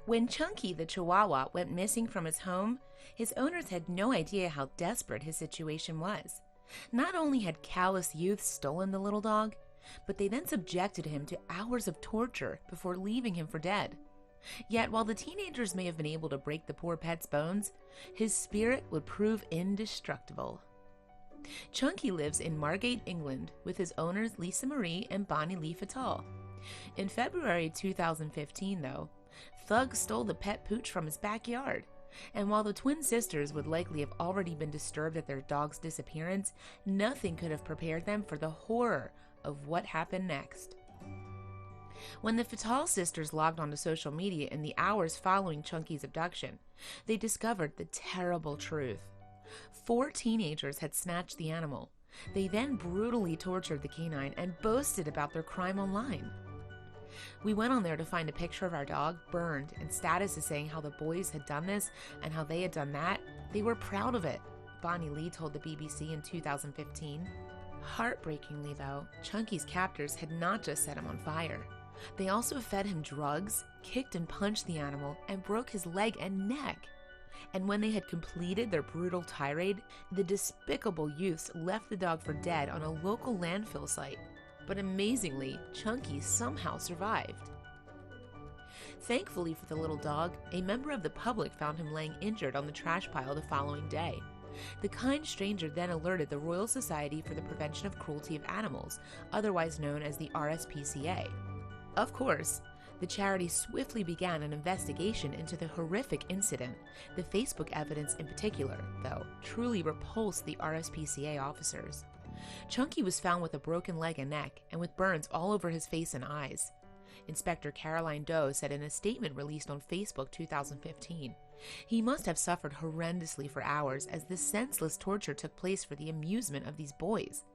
When Chunky the Chihuahua went missing from his home, his owners had no idea how desperate his situation was. Not only had callous youths stolen the little dog, but they then subjected him to hours of torture before leaving him for dead. Yet while the teenagers may have been able to break the poor pet's bones, his spirit would prove indestructible. Chunky lives in Margate, England, with his owners Lisa Marie and Bonnie Lee Fatal. In February 2015, though, thugs stole the pet pooch from his backyard. And while the twin sisters would likely have already been disturbed at their dog's disappearance, nothing could have prepared them for the horror of what happened next. When the Fatal sisters logged onto social media in the hours following Chunky's abduction, they discovered the terrible truth. 4 teenagers had snatched the animal. They then brutally tortured the canine and boasted about their crime online. We went on there to find a picture of our dog burned and statuses saying how the boys had done this and how they had done that. They were proud of it, Bonnie Lee told the BBC in 2015. Heartbreakingly though, Chunky's captors had not just set him on fire. They also fed him drugs, kicked and punched the animal, and broke his leg and neck. And when they had completed their brutal tirade, the despicable youths left the dog for dead on a local landfill site. But amazingly, Chunky somehow survived. Thankfully for the little dog, a member of the public found him laying injured on the trash pile the following day. The kind stranger then alerted the Royal Society for the Prevention of Cruelty of Animals, otherwise known as the RSPCA. Of course, the charity swiftly began an investigation into the horrific incident. The Facebook evidence in particular, though, truly repulsed the RSPCA officers. Chunky was found with a broken leg and neck, and with burns all over his face and eyes. Inspector Caroline Doe said in a statement released on Facebook 2015, "He must have suffered horrendously for hours as this senseless torture took place for the amusement of these boys.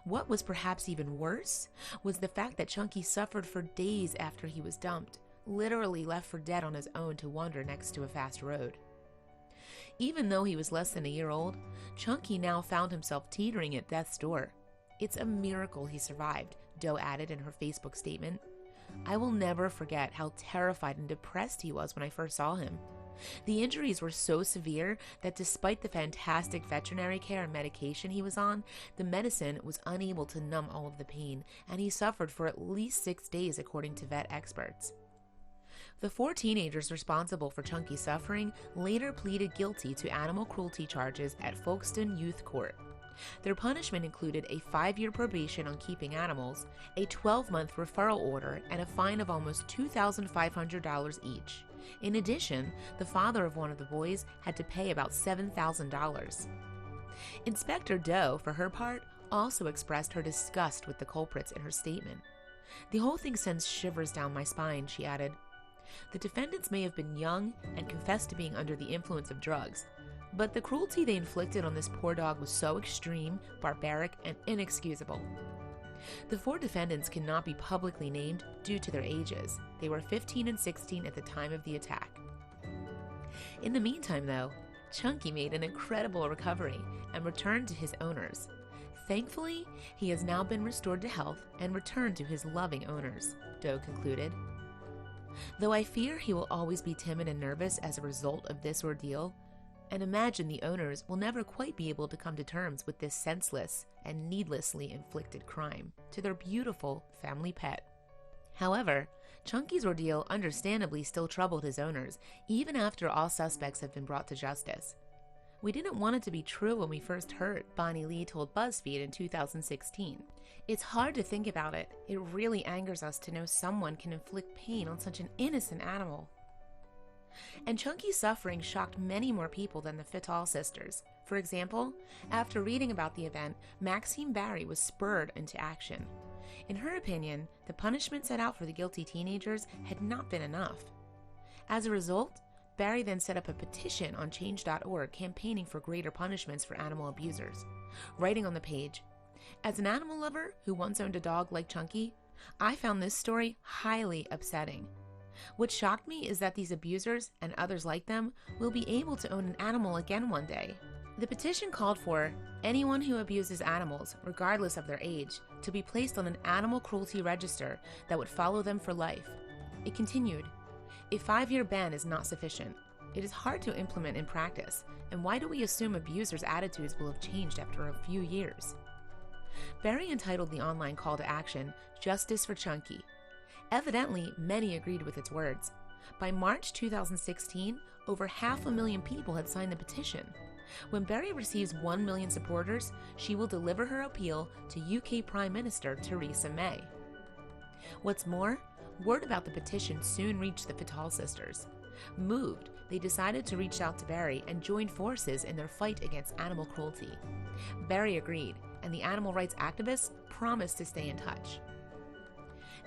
What was perhaps even worse was the fact that Chunky suffered for days after he was dumped, literally left for dead on his own to wander next to a fast road." Even though he was less than a year old, Chunky now found himself teetering at death's door. "It's a miracle he survived," Doe added in her Facebook statement. "I will never forget how terrified and depressed he was when I first saw him. The injuries were so severe that despite the fantastic veterinary care and medication he was on, the medicine was unable to numb all of the pain, and he suffered for at least 6 days according to vet experts." The 4 teenagers responsible for Chunky's suffering later pleaded guilty to animal cruelty charges at Folkestone Youth Court. Their punishment included a 5-year probation on keeping animals, a 12-month referral order, and a fine of almost $2,500 each. In addition, the father of one of the boys had to pay about $7,000. Inspector Doe, for her part, also expressed her disgust with the culprits in her statement. "The whole thing sends shivers down my spine," she added. The defendants may have been young and confessed to being under the influence of drugs, but the cruelty they inflicted on this poor dog was so extreme, barbaric, and inexcusable. The 4 defendants cannot be publicly named due to their ages. They were 15 and 16 at the time of the attack. In the meantime, though, Chunky made an incredible recovery and returned to his owners. Thankfully, he has now been restored to health and returned to his loving owners, Doe concluded. "Though I fear he will always be timid and nervous as a result of this ordeal, and imagine the owners will never quite be able to come to terms with this senseless and needlessly inflicted crime to their beautiful family pet." However, Chunky's ordeal understandably still troubled his owners, even after all suspects have been brought to justice. "We didn't want it to be true when we first heard," Bonnie Lee told BuzzFeed in 2016. "It's hard to think about it. It really angers us to know someone can inflict pain on such an innocent animal." And Chunky's suffering shocked many more people than the Fatal sisters. For example, after reading about the event, Maxine Barry was spurred into action. In her opinion, the punishment set out for the guilty teenagers had not been enough. As a result, Barry then set up a petition on change.org campaigning for greater punishments for animal abusers, writing on the page, "As an animal lover who once owned a dog like Chunky, I found this story highly upsetting. What shocked me is that these abusers, and others like them, will be able to own an animal again one day." The petition called for anyone who abuses animals, regardless of their age, to be placed on an animal cruelty register that would follow them for life. It continued, A 5-year ban is not sufficient. It is hard to implement in practice, and why do we assume abusers' attitudes will have changed after a few years? Barry entitled the online call to action, "Justice for Chunky." Evidently, many agreed with its words. By March 2016, over 500,000 people had signed the petition. When Barry receives 1 million supporters, she will deliver her appeal to UK Prime Minister Theresa May. What's more, word about the petition soon reached the Fatal sisters. Moved, they decided to reach out to Barry and join forces in their fight against animal cruelty. Barry agreed, and the animal rights activists promised to stay in touch.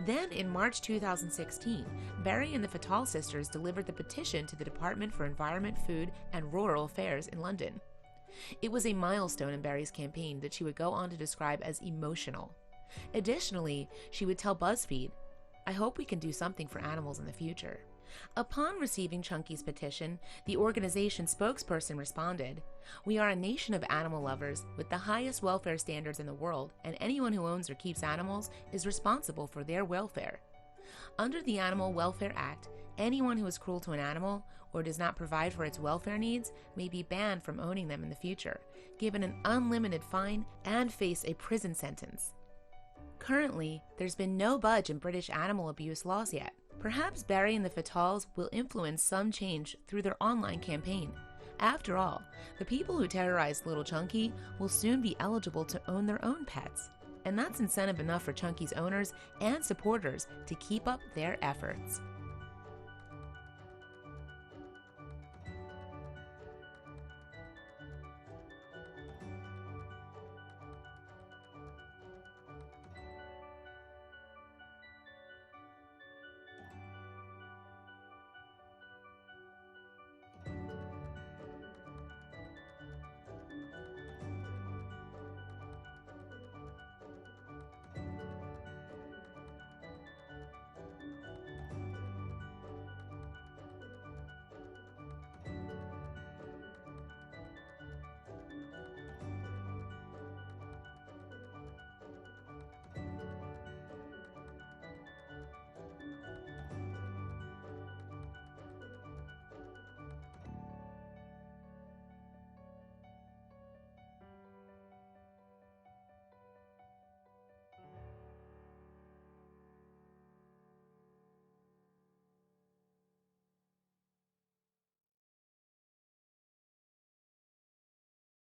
Then, in March 2016, Barry and the Fatal sisters delivered the petition to the Department for Environment, Food and Rural Affairs in London. It was a milestone in Barry's campaign that she would go on to describe as emotional. Additionally, she would tell BuzzFeed, "I hope we can do something for animals in the future." Upon receiving Chunky's petition, the organization's spokesperson responded, "We are a nation of animal lovers with the highest welfare standards in the world, and anyone who owns or keeps animals is responsible for their welfare. Under the Animal Welfare Act, anyone who is cruel to an animal or does not provide for its welfare needs may be banned from owning them in the future, given an unlimited fine, and face a prison sentence." Currently, there's been no budge in British animal abuse laws yet. Perhaps Barry and the Fatals will influence some change through their online campaign. After all, the people who terrorized little Chunky will soon be eligible to own their own pets. And that's incentive enough for Chunky's owners and supporters to keep up their efforts.